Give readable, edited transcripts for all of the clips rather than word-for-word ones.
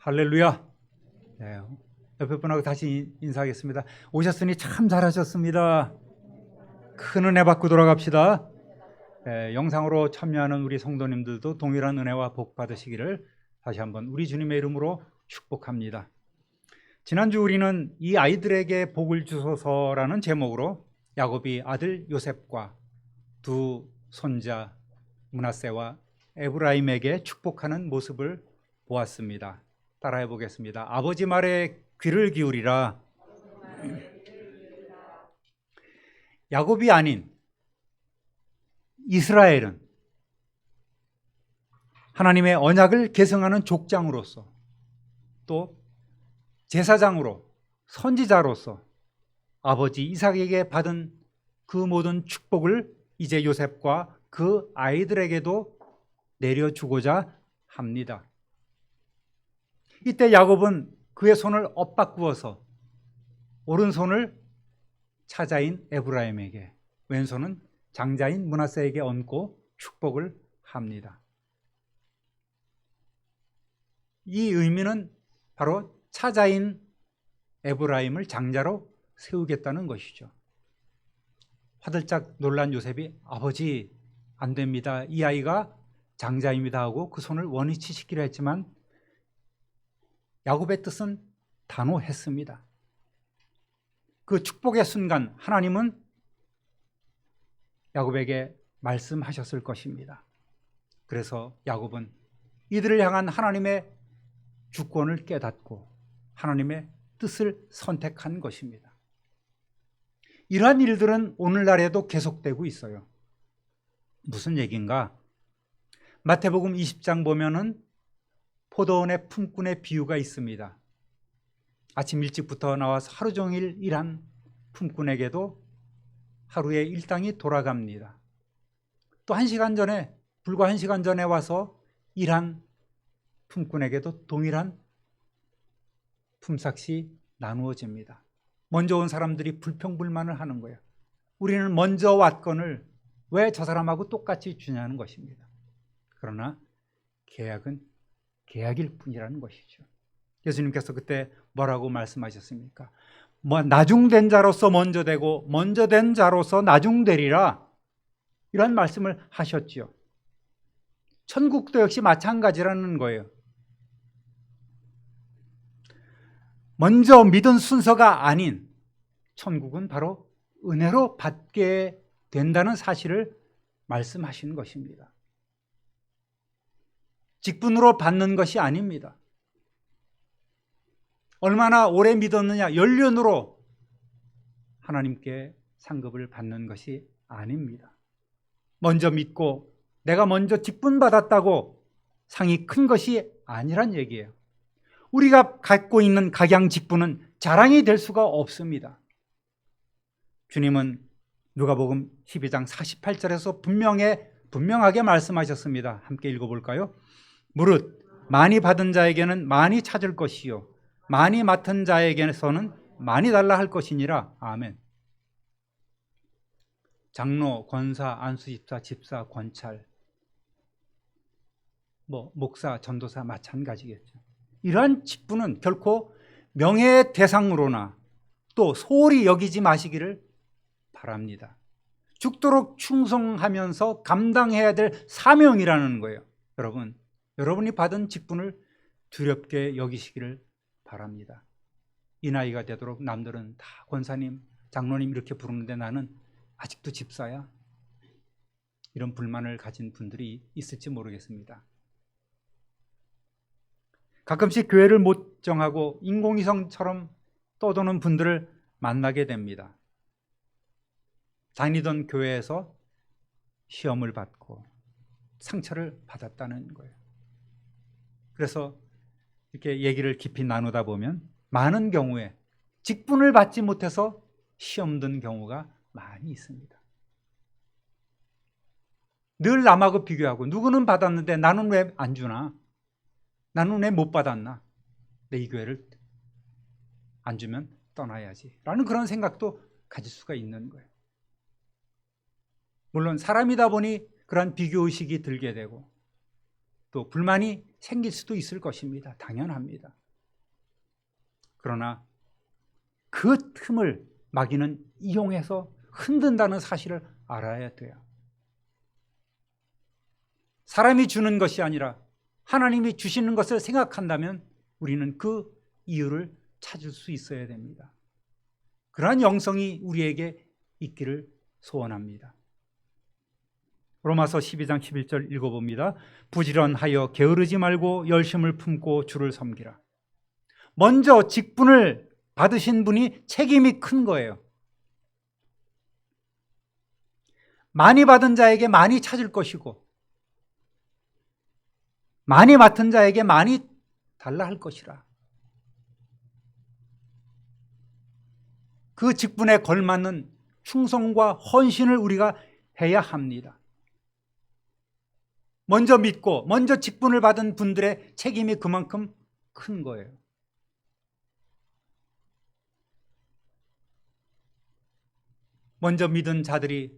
할렐루야. 네, 옆에 분하고 다시 인사하겠습니다. 오셨으니 참 잘하셨습니다. 큰 은혜 받고 돌아갑시다. 네, 영상으로 참여하는 우리 성도님들도 동일한 은혜와 복 받으시기를 다시 한번 우리 주님의 이름으로 축복합니다. 지난주 우리는 이 아이들에게 복을 주소서라는 제목으로 야곱이 아들 요셉과 두 손자 므낫세와 에브라임에게 축복하는 모습을 보았습니다. 따라해 보겠습니다. 아버지 말에 귀를 기울이라. 야곱이 아닌 이스라엘은 하나님의 언약을 계승하는 족장으로서 또 제사장으로 선지자로서 아버지 이삭에게 받은 그 모든 축복을 이제 요셉과 그 아이들에게도 내려주고자 합니다. 이때 야곱은 그의 손을 엇바꾸어서 오른손을 차자인 에브라임에게, 왼손은 장자인 므낫세에게 얹고 축복을 합니다. 이 의미는 바로 차자인 에브라임을 장자로 세우겠다는 것이죠. 화들짝 놀란 요셉이 아버지 안 됩니다. 이 아이가 장자입니다 하고 그 손을 원위치시키려 했지만 야곱의 뜻은 단호했습니다. 그 축복의 순간 하나님은 야곱에게 말씀하셨을 것입니다. 그래서 야곱은 이들을 향한 하나님의 주권을 깨닫고 하나님의 뜻을 선택한 것입니다. 이러한 일들은 오늘날에도 계속되고 있어요. 무슨 얘기인가? 마태복음 20장 보면은 포도원의 품꾼의 비유가 있습니다. 아침 일찍부터 나와서 하루 종일 일한 품꾼에게도 하루의 일당이 돌아갑니다. 또 불과 1시간 전에 와서 일한 품꾼에게도 동일한 품삯이 나누어집니다. 먼저 온 사람들이 불평불만을 하는 거예요. 우리는 먼저 왔건을 왜 저 사람하고 똑같이 주냐는 것입니다. 그러나 계약은 계약일 뿐이라는 것이죠. 예수님께서 그때 뭐라고 말씀하셨습니까? 나중된 자로서 먼저 되고 먼저 된 자로서 나중되리라, 이런 말씀을 하셨지요. 천국도 역시 마찬가지라는 거예요. 먼저 믿은 순서가 아닌 천국은 바로 은혜로 받게 된다는 사실을 말씀하시는 것입니다. 직분으로 받는 것이 아닙니다. 얼마나 오래 믿었느냐, 연륜으로 하나님께 상급을 받는 것이 아닙니다. 먼저 믿고 내가 먼저 직분 받았다고 상이 큰 것이 아니란 얘기예요. 우리가 갖고 있는 각양 직분은 자랑이 될 수가 없습니다. 주님은 누가복음 12장 48절에서 분명하게 말씀하셨습니다. 함께 읽어볼까요? 무릇 많이 받은 자에게는 많이 찾을 것이요 많이 맡은 자에게서는 많이 달라 할 것이니라. 아멘. 장로, 권사, 안수집사, 집사, 권찰, 목사, 전도사 마찬가지겠죠. 이러한 직분은 결코 명예의 대상으로나 또 소홀히 여기지 마시기를 바랍니다. 죽도록 충성하면서 감당해야 될 사명이라는 거예요. 여러분이 받은 직분을 두렵게 여기시기를 바랍니다. 이 나이가 되도록 남들은 다 권사님, 장로님 이렇게 부르는데 나는 아직도 집사야? 이런 불만을 가진 분들이 있을지 모르겠습니다. 가끔씩 교회를 못 정하고 인공위성처럼 떠도는 분들을 만나게 됩니다. 다니던 교회에서 시험을 받고 상처를 받았다는 거예요. 그래서 이렇게 얘기를 깊이 나누다 보면 많은 경우에 직분을 받지 못해서 시험 든 경우가 많이 있습니다. 늘 남하고 비교하고 누구는 받았는데 나는 왜 안 주나? 나는 왜 못 받았나? 내 이 교회를 안 주면 떠나야지 라는 그런 생각도 가질 수가 있는 거예요. 물론 사람이다 보니 그런 비교의식이 들게 되고 또 불만이 생길 수도 있을 것입니다. 당연합니다. 그러나 그 틈을 마귀는 이용해서 흔든다는 사실을 알아야 돼요. 사람이 주는 것이 아니라 하나님이 주시는 것을 생각한다면 우리는 그 이유를 찾을 수 있어야 됩니다. 그러한 영성이 우리에게 있기를 소원합니다. 로마서 12장 11절 읽어봅니다. 부지런하여 게으르지 말고 열심을 품고 주를 섬기라. 먼저 직분을 받으신 분이 책임이 큰 거예요. 많이 받은 자에게 많이 찾을 것이고 많이 맡은 자에게 많이 달라 할 것이라. 그 직분에 걸맞는 충성과 헌신을 우리가 해야 합니다. 먼저 믿고 먼저 직분을 받은 분들의 책임이 그만큼 큰 거예요. 먼저 믿은 자들이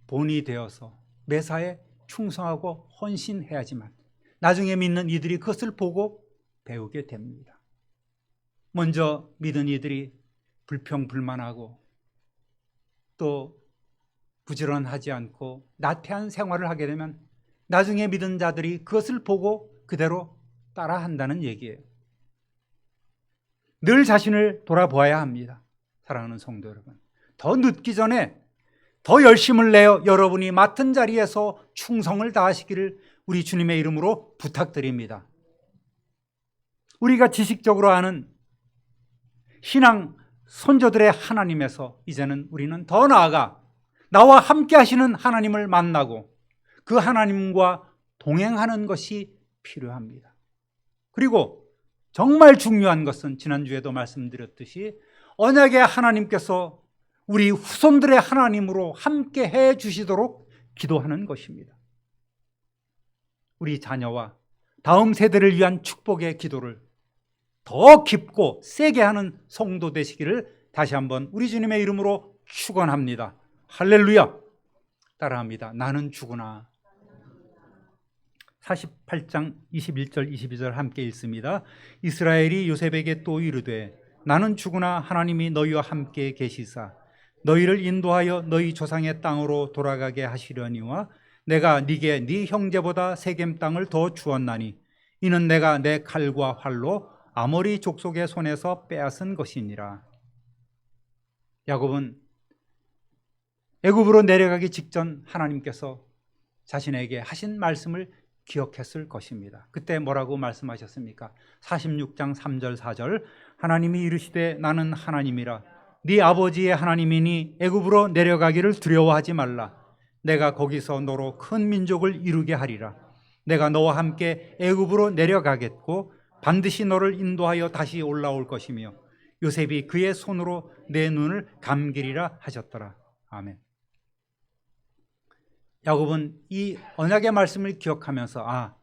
본이 되어서 매사에 충성하고 헌신해야지만 나중에 믿는 이들이 그것을 보고 배우게 됩니다. 먼저 믿은 이들이 불평불만하고 또 부지런하지 않고 나태한 생활을 하게 되면 나중에 믿은 자들이 그것을 보고 그대로 따라한다는 얘기예요. 늘 자신을 돌아보아야 합니다. 사랑하는 성도 여러분, 더 늦기 전에 더 열심을 내어 여러분이 맡은 자리에서 충성을 다하시기를 우리 주님의 이름으로 부탁드립니다. 우리가 지식적으로 아는 신앙 선조들의 하나님에서 이제는 우리는 더 나아가 나와 함께 하시는 하나님을 만나고 그 하나님과 동행하는 것이 필요합니다. 그리고 정말 중요한 것은 지난주에도 말씀드렸듯이 언약의 하나님께서 우리 후손들의 하나님으로 함께 해 주시도록 기도하는 것입니다. 우리 자녀와 다음 세대를 위한 축복의 기도를 더 깊고 세게 하는 성도 되시기를 다시 한번 우리 주님의 이름으로 축원합니다. 할렐루야. 따라합니다. 나는 주구나. 48장 21절 22절 함께 읽습니다. 이스라엘이 요셉에게 또 이르되 나는 주구나 하나님이 너희와 함께 계시사 너희를 인도하여 너희 조상의 땅으로 돌아가게 하시려니와 내가 네게 네 형제보다 세겜 땅을 더 주었나니 이는 내가 내 칼과 활로 아모리 족속의 손에서 빼앗은 것이니라. 야곱은 애굽으로 내려가기 직전 하나님께서 자신에게 하신 말씀을 기억했을 것입니다. 그때 뭐라고 말씀하셨습니까? 46장 3절 4절 하나님이 이르시되 나는 하나님이라 네 아버지의 하나님이니 애굽으로 내려가기를 두려워하지 말라. 내가 거기서 너로 큰 민족을 이루게 하리라. 내가 너와 함께 애굽으로 내려가겠고 반드시 너를 인도하여 다시 올라올 것이며 요셉이 그의 손으로 내 눈을 감기리라 하셨더라. 아멘. 야곱은 이 언약의 말씀을 기억하면서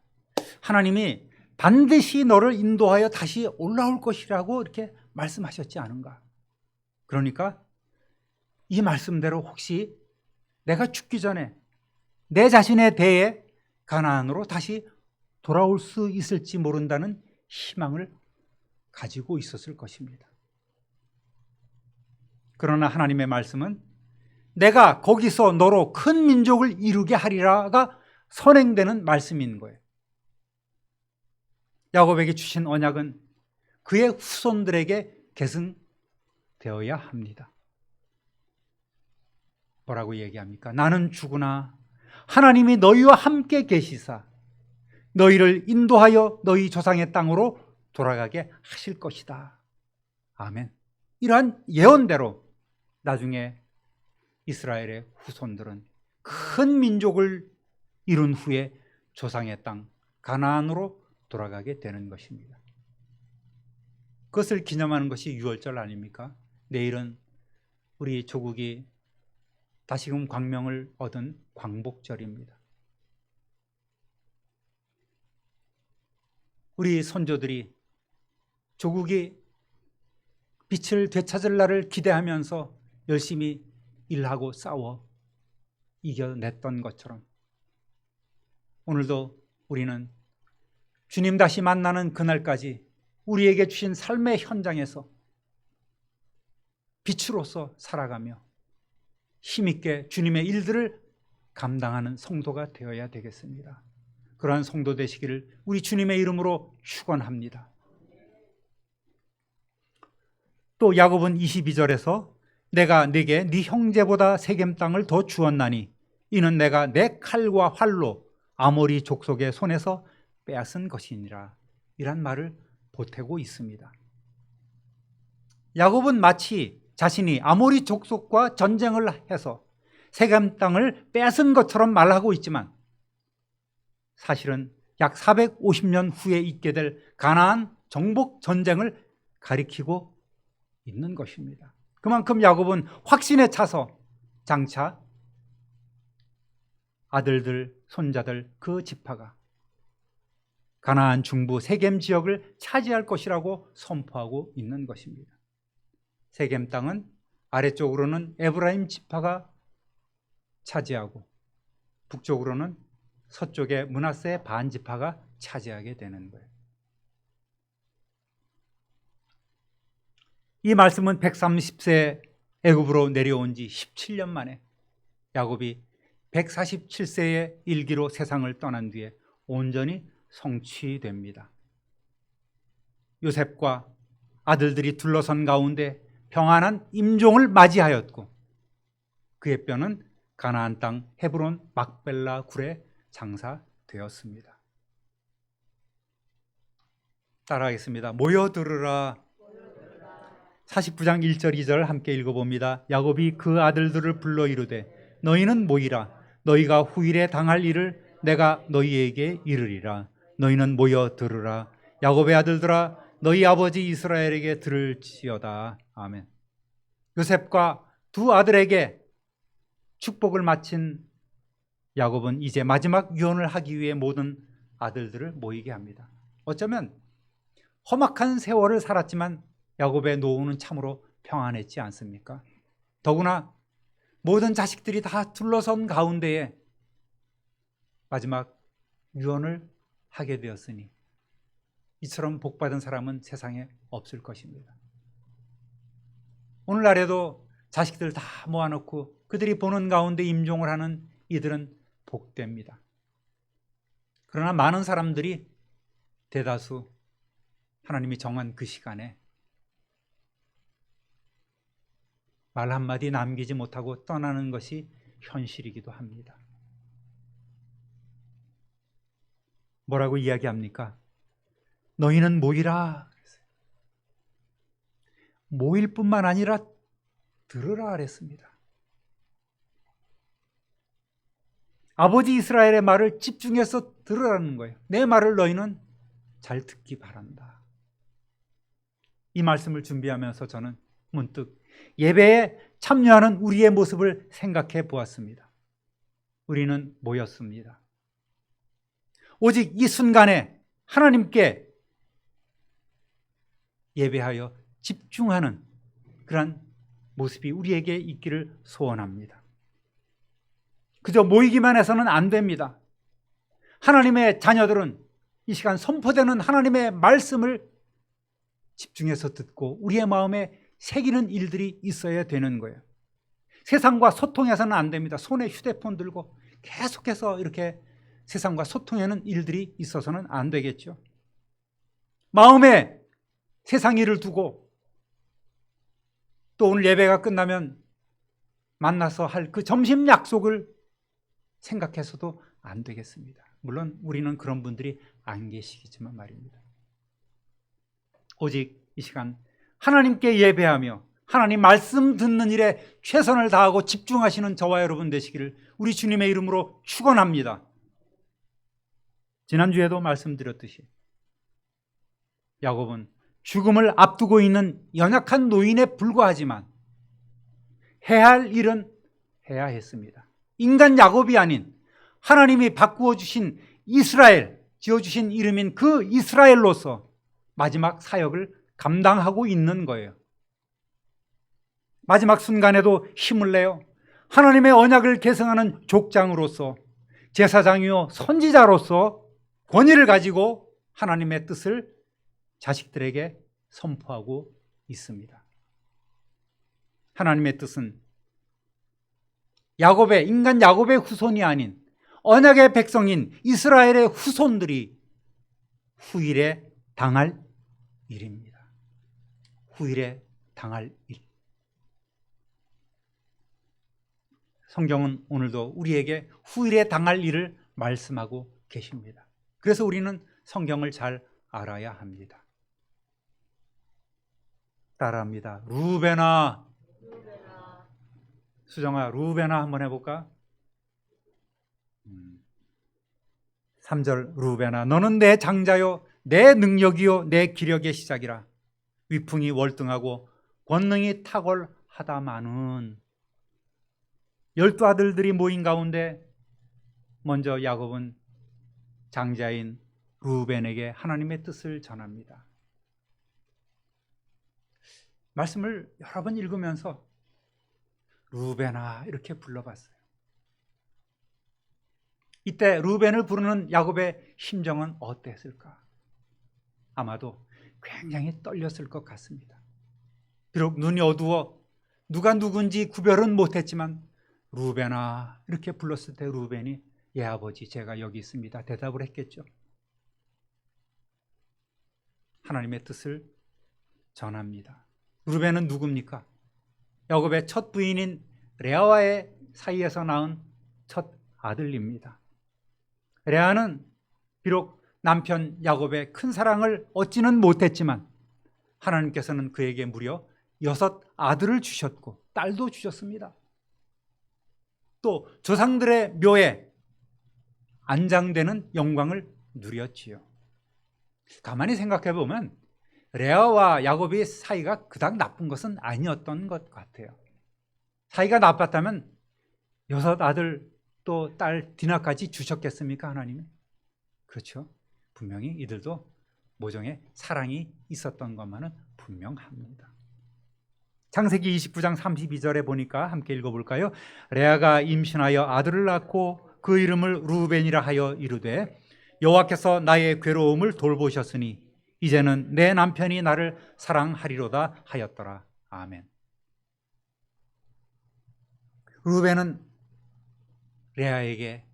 하나님이 반드시 너를 인도하여 다시 올라올 것이라고 이렇게 말씀하셨지 않은가. 그러니까 이 말씀대로 혹시 내가 죽기 전에 내 자신에 대해 가나안으로 다시 돌아올 수 있을지 모른다는 희망을 가지고 있었을 것입니다. 그러나 하나님의 말씀은 내가 거기서 너로 큰 민족을 이루게 하리라가 선행되는 말씀인 거예요. 야곱에게 주신 언약은 그의 후손들에게 계승되어야 합니다. 뭐라고 얘기합니까? 나는 주구나 하나님이 너희와 함께 계시사 너희를 인도하여 너희 조상의 땅으로 돌아가게 하실 것이다. 아멘. 이러한 예언대로 나중에 이스라엘의 후손들은 큰 민족을 이룬 후에 조상의 땅 가나안으로 돌아가게 되는 것입니다. 그것을 기념하는 것이 유월절 아닙니까? 내일은 우리 조국이 다시금 광명을 얻은 광복절입니다. 우리 선조들이 조국이 빛을 되찾을 날을 기대하면서 열심히 일하고 싸워 이겨냈던 것처럼 오늘도 우리는 주님 다시 만나는 그날까지 우리에게 주신 삶의 현장에서 빛으로서 살아가며 힘있게 주님의 일들을 감당하는 성도가 되어야 되겠습니다. 그러한 성도 되시기를 우리 주님의 이름으로 축원합니다. 또 야고보는 22절에서 내가 네게 네 형제보다 세겜 땅을 더 주었나니 이는 내가 내 칼과 활로 아모리 족속의 손에서 빼앗은 것이니라, 이란 말을 보태고 있습니다. 야고보는 마치 자신이 아모리 족속과 전쟁을 해서 세겜 땅을 빼앗은 것처럼 말하고 있지만 사실은 약 450년 후에 있게 될 가나안 정복 전쟁을 가리키고 있는 것입니다. 그만큼 야고보는 확신에 차서 장차 아들들, 손자들 그 지파가 가나안 중부 세겜 지역을 차지할 것이라고 선포하고 있는 것입니다. 세겜 땅은 아래쪽으로는 에브라임 지파가 차지하고 북쪽으로는 서쪽의 므낫세 반 지파가 차지하게 되는 거예요. 이 말씀은 130세 애굽으로 내려온 지 17년 만에 야곱이 147세의 일기로 세상을 떠난 뒤에 온전히 성취됩니다. 요셉과 아들들이 둘러선 가운데 평안한 임종을 맞이하였고 그의 뼈는 가나안 땅 헤브론 막벨라 굴에 장사되었습니다. 따라하겠습니다. 모여들으라. 49장 1절 2절 함께 읽어봅니다. 야곱이 그 아들들을 불러 이르되 너희는 모이라. 너희가 후일에 당할 일을 내가 너희에게 이르리라. 너희는 모여 들으라. 야곱의 아들들아 너희 아버지 이스라엘에게 들을지어다. 아멘. 요셉과 두 아들에게 축복을 마친 야곱은 이제 마지막 유언을 하기 위해 모든 아들들을 모이게 합니다. 어쩌면 험악한 세월을 살았지만 야곱의 노후는 참으로 평안했지 않습니까? 더구나 모든 자식들이 다 둘러선 가운데에 마지막 유언을 하게 되었으니 이처럼 복받은 사람은 세상에 없을 것입니다. 오늘날에도 자식들 다 모아놓고 그들이 보는 가운데 임종을 하는 이들은 복됩니다. 그러나 많은 사람들이 대다수 하나님이 정한 그 시간에 말 한마디 남기지 못하고 떠나는 것이 현실이기도 합니다. 뭐라고 이야기합니까? 너희는 모이라. 모일 뿐만 아니라 들으라 그랬습니다. 아버지 이스라엘의 말을 집중해서 들으라는 거예요. 내 말을 너희는 잘 듣기 바란다. 이 말씀을 준비하면서 저는 문득 예배에 참여하는 우리의 모습을 생각해 보았습니다. 우리는 모였습니다. 오직 이 순간에 하나님께 예배하여 집중하는 그런 모습이 우리에게 있기를 소원합니다. 그저 모이기만 해서는 안 됩니다. 하나님의 자녀들은 이 시간 선포되는 하나님의 말씀을 집중해서 듣고 우리의 마음에 새기는 일들이 있어야 되는 거예요. 세상과 소통해서는 안 됩니다. 손에 휴대폰 들고 계속해서 이렇게 세상과 소통하는 일들이 있어서는 안 되겠죠. 마음에 세상 일을 두고 또 오늘 예배가 끝나면 만나서 할 그 점심 약속을 생각해서도 안 되겠습니다. 물론 우리는 그런 분들이 안 계시겠지만 말입니다. 오직 이 시간 하나님께 예배하며 하나님 말씀 듣는 일에 최선을 다하고 집중하시는 저와 여러분 되시기를 우리 주님의 이름으로 축원합니다. 지난주에도 말씀드렸듯이 야곱은 죽음을 앞두고 있는 연약한 노인에 불과하지만 해야 할 일은 해야 했습니다. 인간 야곱이 아닌 하나님이 바꾸어 주신 이스라엘, 지어주신 이름인 그 이스라엘로서 마지막 사역을 감당하고 있는 거예요. 마지막 순간에도 힘을 내요 하나님의 언약을 계승하는 족장으로서 제사장이요 선지자로서 권위를 가지고 하나님의 뜻을 자식들에게 선포하고 있습니다. 하나님의 뜻은 인간 야곱의 후손이 아닌 언약의 백성인 이스라엘의 후손들이 후일에 당할 일입니다. 후일에 당할 일. 성경은 오늘도 우리에게 후일에 당할 일을 말씀하고 계십니다. 그래서 우리는 성경을 잘 알아야 합니다. 따라합니다. 루벤아. 수정아, 루벤아 한번 해볼까? 3절 루벤아, 너는 내 장자요 내 능력이요 내 기력의 시작이라. 위풍이 월등하고 권능이 탁월하다마는. 12아들들이 모인 가운데 먼저 야곱은 장자인 루벤에게 하나님의 뜻을 전합니다. 말씀을 여러 번 읽으면서 루벤아 이렇게 불러봤어요. 이때 루벤을 부르는 야곱의 심정은 어땠을까? 아마도 굉장히 떨렸을 것 같습니다. 비록 눈이 어두워 누가 누군지 구별은 못했지만 루벤아 이렇게 불렀을 때 루벤이 예 아버지 제가 여기 있습니다 대답을 했겠죠. 하나님의 뜻을 전합니다. 루벤은 누굽니까? 야곱의 첫 부인인 레아와의 사이에서 낳은 첫 아들입니다. 레아는 비록 남편 야곱의 큰 사랑을 얻지는 못했지만 하나님께서는 그에게 무려 6 아들을 주셨고 딸도 주셨습니다. 또 조상들의 묘에 안장되는 영광을 누렸지요. 가만히 생각해 보면 레아와 야곱의 사이가 그닥 나쁜 것은 아니었던 것 같아요. 사이가 나빴다면 6 아들 또 딸 디나까지 주셨겠습니까 하나님이? 그렇죠. 분명히 이들도 모종의 사랑이 있었던 것만은 분명합니다. 창세기 29장 32절에 보니까 함께 읽어볼까요? 레아가 임신하여 아들을 낳고 그 이름을 루벤이라 하여 이르되 여호와께서 나의 괴로움을 돌보셨으니 이제는 내 남편이 나를 사랑하리로다 하였더라. 아멘. 루벤은 레아에게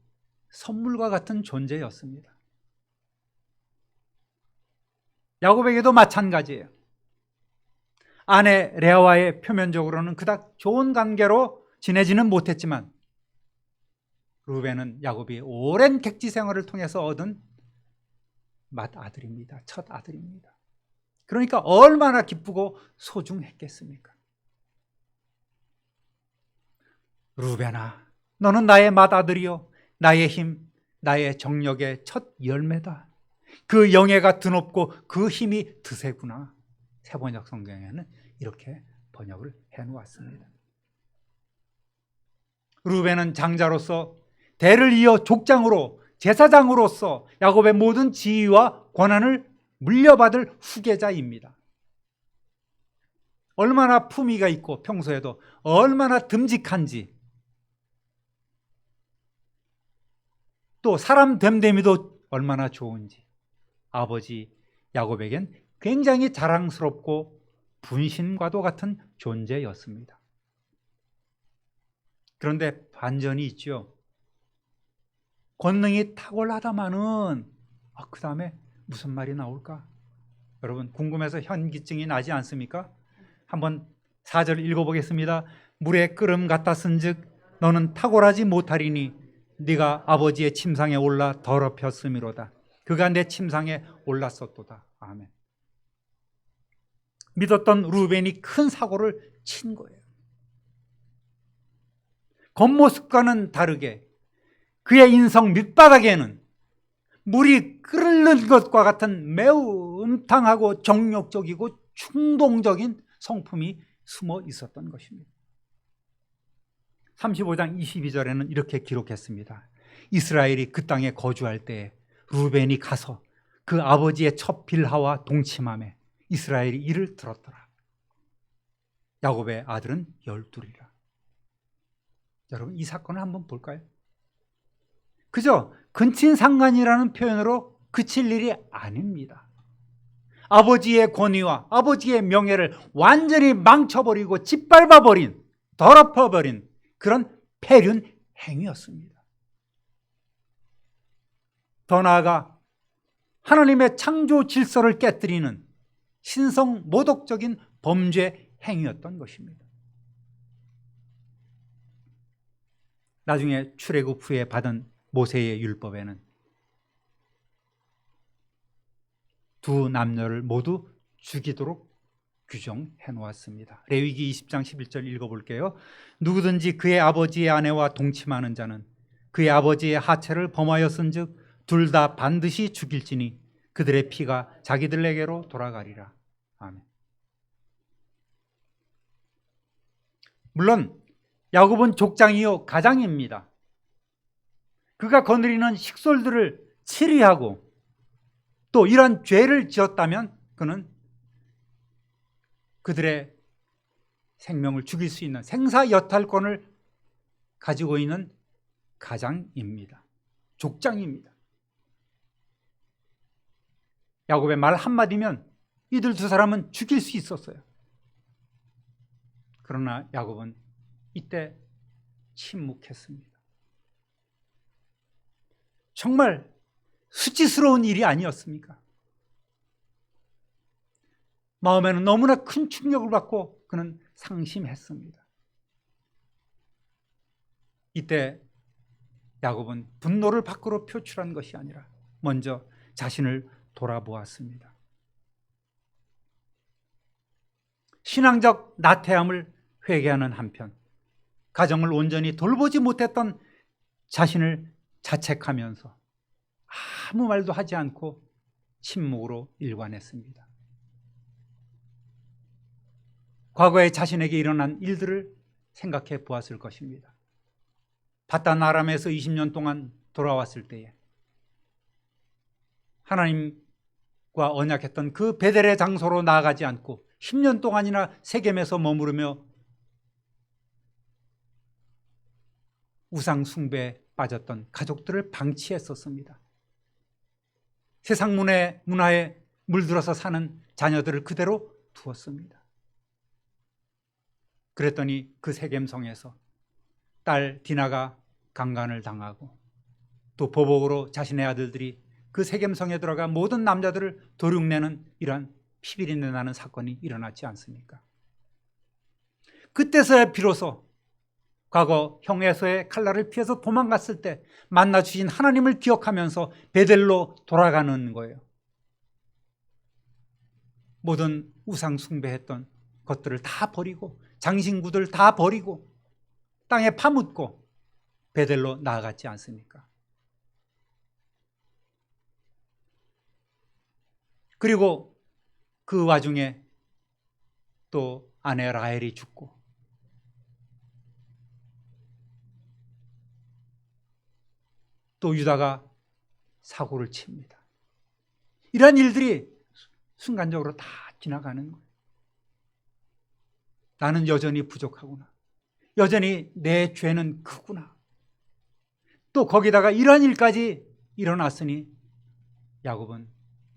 선물과 같은 존재였습니다. 야곱에게도 마찬가지예요. 아내 레아와의 표면적으로는 그닥 좋은 관계로 지내지는 못했지만 루벤은 야곱이 오랜 객지 생활을 통해서 얻은 맏아들입니다. 첫 아들입니다. 그러니까 얼마나 기쁘고 소중했겠습니까? 루벤아, 너는 나의 맏아들이요 나의 힘, 나의 정력의 첫 열매다. 그 영예가 드높고 그 힘이 드세구나. 새번역 성경에는 이렇게 번역을 해놓았습니다. 루벤은 장자로서 대를 이어 족장으로 제사장으로서 야곱의 모든 지위와 권한을 물려받을 후계자입니다. 얼마나 품위가 있고 평소에도 얼마나 듬직한지, 또 사람 됨됨이도 얼마나 좋은지 아버지 야곱에겐 굉장히 자랑스럽고 분신과도 같은 존재였습니다. 그런데 반전이 있죠. 권능이 탁월하다마는 그 다음에 무슨 말이 나올까? 여러분 궁금해서 현기증이 나지 않습니까? 한번 4절 읽어보겠습니다. 물에 끓음 같았은즉 너는 탁월하지 못하리니 네가 아버지의 침상에 올라 더럽혔음이로다. 그가 내 침상에 올랐었도다. 아멘. 믿었던 루벤이 큰 사고를 친 거예요. 겉모습과는 다르게 그의 인성 밑바닥에는 물이 끓는 것과 같은 매우 음탕하고 정욕적이고 충동적인 성품이 숨어 있었던 것입니다. 35장 22절에는 이렇게 기록했습니다. 이스라엘이 그 땅에 거주할 때 루벤이 가서 그 아버지의 첫 빌하와 동침하며 이스라엘이 이를 들었더라. 야곱의 아들은 12이라. 여러분 이 사건을 한번 볼까요? 그저 근친상간이라는 표현으로 그칠 일이 아닙니다. 아버지의 권위와 아버지의 명예를 완전히 망쳐버리고 짓밟아버린, 더럽혀버린 그런 폐륜 행위였습니다. 더 나아가 하나님의 창조 질서를 깨뜨리는 신성 모독적인 범죄 행위였던 것입니다. 나중에 출애굽 후에 받은 모세의 율법에는 두 남녀를 모두 죽이도록 규정해 놓았습니다. 레위기 20장 11절 읽어볼게요. 누구든지 그의 아버지의 아내와 동침하는 자는 그의 아버지의 하체를 범하였은즉 둘 다 반드시 죽일지니 그들의 피가 자기들에게로 돌아가리라. 아멘. 물론 야곱은 족장이요 가장입니다. 그가 거느리는 식솔들을 치리하고 또 이런 죄를 지었다면 그는 그들의 생명을 죽일 수 있는 생사여탈권을 가지고 있는 가장입니다. 족장입니다. 야곱의 말 한마디면 이들 두 사람은 죽일 수 있었어요. 그러나 야곱은 이때 침묵했습니다. 정말 수치스러운 일이 아니었습니까? 마음에는 너무나 큰 충격을 받고 그는 상심했습니다. 이때 야곱은 분노를 밖으로 표출한 것이 아니라 먼저 자신을 돌아보았습니다. 신앙적 나태함을 회개하는 한편 가정을 온전히 돌보지 못했던 자신을 자책하면서 아무 말도 하지 않고 침묵으로 일관했습니다. 과거에 자신에게 일어난 일들을 생각해 보았을 것입니다. 바단 아람에서 20년 동안 돌아왔을 때에 하나님과 언약했던 그 베델의 장소로 나아가지 않고 10년 동안이나 세겜에서 머무르며 우상 숭배에 빠졌던 가족들을 방치했었습니다. 세상 문화에 물들어서 사는 자녀들을 그대로 두었습니다. 그랬더니 그 세겜성에서 딸 디나가 강간을 당하고 또 보복으로 자신의 아들들이 그 세겜성에 들어가 모든 남자들을 도륙내는 이러한 피비린내 나는 사건이 일어났지 않습니까? 그때서야 비로소 과거 형에서의 칼날을 피해서 도망갔을 때 만나 주신 하나님을 기억하면서 베델로 돌아가는 거예요. 모든 우상 숭배했던 것들을 다 버리고 장신구들 다 버리고 땅에 파묻고 베델로 나아갔지 않습니까? 그리고 그 와중에 또 아내 라헬이 죽고 또 유다가 사고를 칩니다. 이런 일들이 순간적으로 다 지나가는 거예요. 나는 여전히 부족하구나. 여전히 내 죄는 크구나. 또 거기다가 이런 일까지 일어났으니 야곱은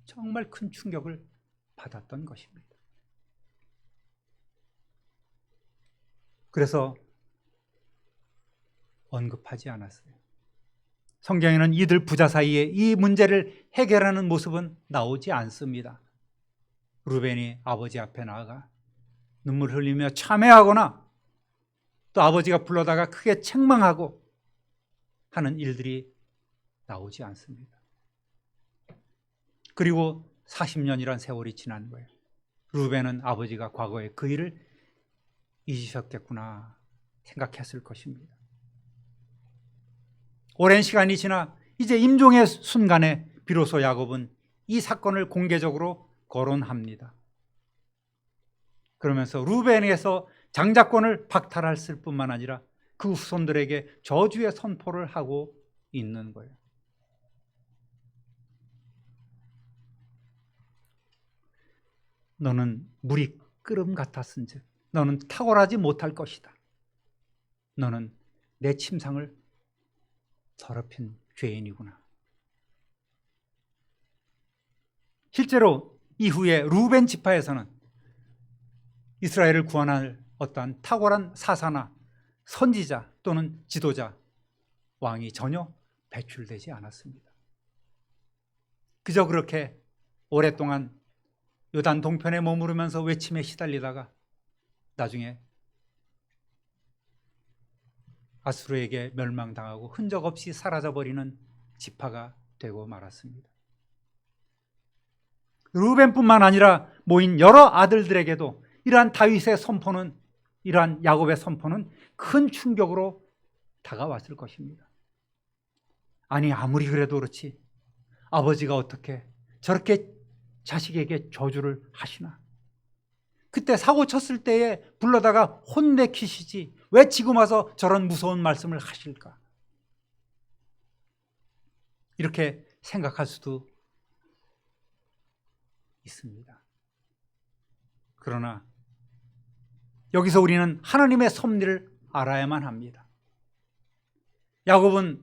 정말 큰 충격을 받았던 것입니다. 그래서 언급하지 않았어요. 성경에는 이들 부자 사이에 이 문제를 해결하는 모습은 나오지 않습니다. 루벤이 아버지 앞에 나아가 눈물 흘리며 참회하거나 또 아버지가 불러다가 크게 책망하고 하는 일들이 나오지 않습니다. 그리고 40년이란 세월이 지난 거예요. 루벤은 아버지가 과거에 그 일을 잊으셨겠구나 생각했을 것입니다. 오랜 시간이 지나 이제 임종의 순간에 비로소 야곱은 이 사건을 공개적으로 거론합니다. 그러면서 루벤에게서 장자권을 박탈했을 뿐만 아니라 그 후손들에게 저주의 선포를 하고 있는 거예요. 너는 물이 끓음 같았은즉 너는 탁월하지 못할 것이다. 너는 내 침상을 더럽힌 죄인이구나. 실제로 이후에 루벤 지파에서는 이스라엘을 구원할 어떠한 탁월한 사사나 선지자 또는 지도자, 왕이 전혀 배출되지 않았습니다. 그저 그렇게 오랫동안 요단 동편에 머무르면서 외침에 시달리다가 나중에 아수르에게 멸망당하고 흔적 없이 사라져버리는 지파가 되고 말았습니다. 루벤뿐만 아니라 모인 여러 아들들에게도 이러한 다윗의 선포는, 이러한 야곱의 선포는 큰 충격으로 다가왔을 것입니다. 아니, 아무리 그래도 그렇지 아버지가 어떻게 저렇게 자식에게 저주를 하시나? 그때 사고 쳤을 때에 불러다가 혼내키시지 왜 지금 와서 저런 무서운 말씀을 하실까? 이렇게 생각할 수도 있습니다. 그러나 여기서 우리는 하나님의 섭리를 알아야만 합니다. 야곱은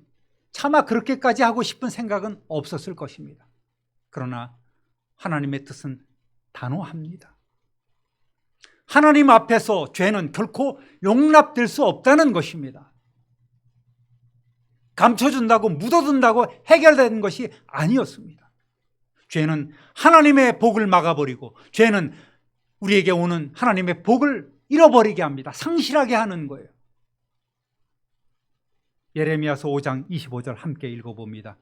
차마 그렇게까지 하고 싶은 생각은 없었을 것입니다. 그러나 하나님의 뜻은 단호합니다. 하나님 앞에서 죄는 결코 용납될 수 없다는 것입니다. 감춰준다고 묻어둔다고 해결된 것이 아니었습니다. 죄는 하나님의 복을 막아버리고 죄는 우리에게 오는 하나님의 복을 잃어버리게 합니다. 상실하게 하는 거예요. 예레미야서 5장 25절 함께 읽어봅니다.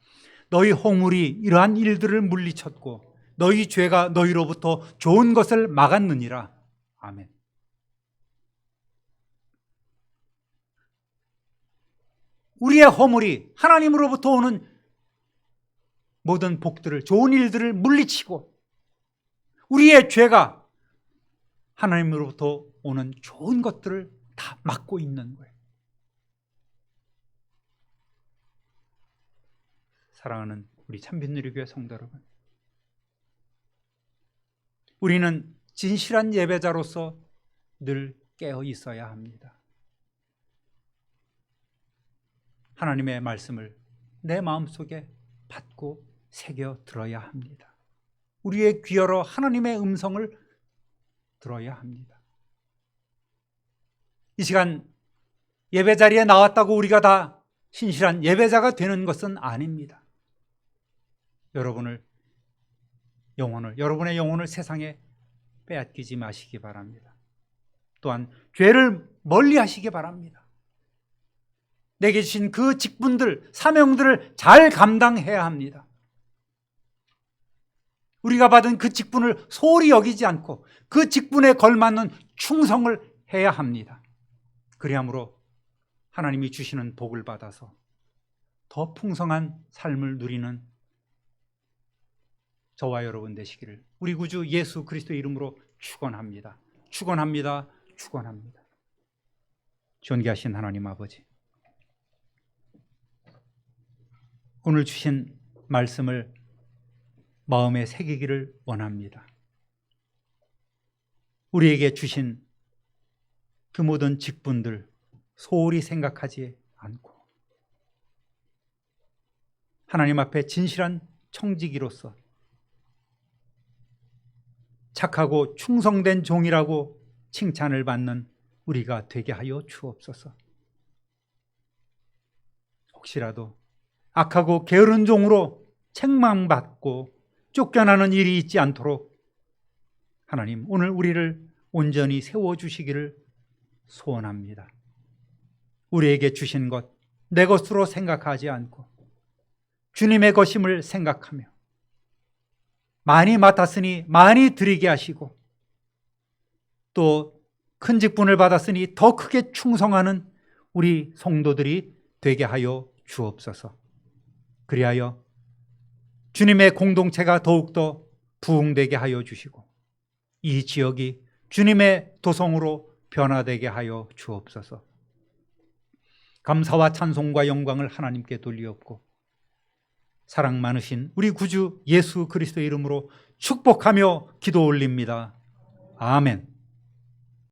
너희 허물이 이러한 일들을 물리쳤고 너희 죄가 너희로부터 좋은 것을 막았느니라. 아멘. 우리의 허물이 하나님으로부터 오는 모든 복들을, 좋은 일들을 물리치고 우리의 죄가 하나님으로부터 오는 좋은 것들을 다 막고 있는 거예요. 사랑하는 우리 참빛누리교회 성도 여러분, 우리는 진실한 예배자로서 늘 깨어 있어야 합니다. 하나님의 말씀을 내 마음속에 받고 새겨 들어야 합니다. 우리의 귀 열어 하나님의 음성을 들어야 합니다. 이 시간 예배 자리에 나왔다고 우리가 다 신실한 예배자가 되는 것은 아닙니다. 여러분의 영혼을 세상에 빼앗기지 마시기 바랍니다. 또한 죄를 멀리 하시기 바랍니다. 내게 주신 그 직분들, 사명들을 잘 감당해야 합니다. 우리가 받은 그 직분을 소홀히 여기지 않고 그 직분에 걸맞는 충성을 해야 합니다. 그리함으로 하나님이 주시는 복을 받아서 더 풍성한 삶을 누리는 저와 여러분 되시기를 우리 구주 예수 그리스도의 이름으로 축원합니다. 축원합니다. 축원합니다. 존귀하신 하나님 아버지, 오늘 주신 말씀을 마음에 새기기를 원합니다. 우리에게 주신 그 모든 직분들 소홀히 생각하지 않고 하나님 앞에 진실한 청지기로서 착하고 충성된 종이라고 칭찬을 받는 우리가 되게 하여 주옵소서. 혹시라도 악하고 게으른 종으로 책망받고 쫓겨나는 일이 있지 않도록 하나님 오늘 우리를 온전히 세워주시기를 소원합니다. 우리에게 주신 것 내 것으로 생각하지 않고 주님의 것임을 생각하며 많이 맡았으니 많이 드리게 하시고 또 큰 직분을 받았으니 더 크게 충성하는 우리 성도들이 되게 하여 주옵소서. 그리하여 주님의 공동체가 더욱더 부흥되게 하여 주시고 이 지역이 주님의 도성으로 변화되게 하여 주옵소서. 감사와 찬송과 영광을 하나님께 돌리옵고 사랑 많으신 우리 구주 예수 그리스도의 이름으로 축복하며 기도 올립니다. 아멘.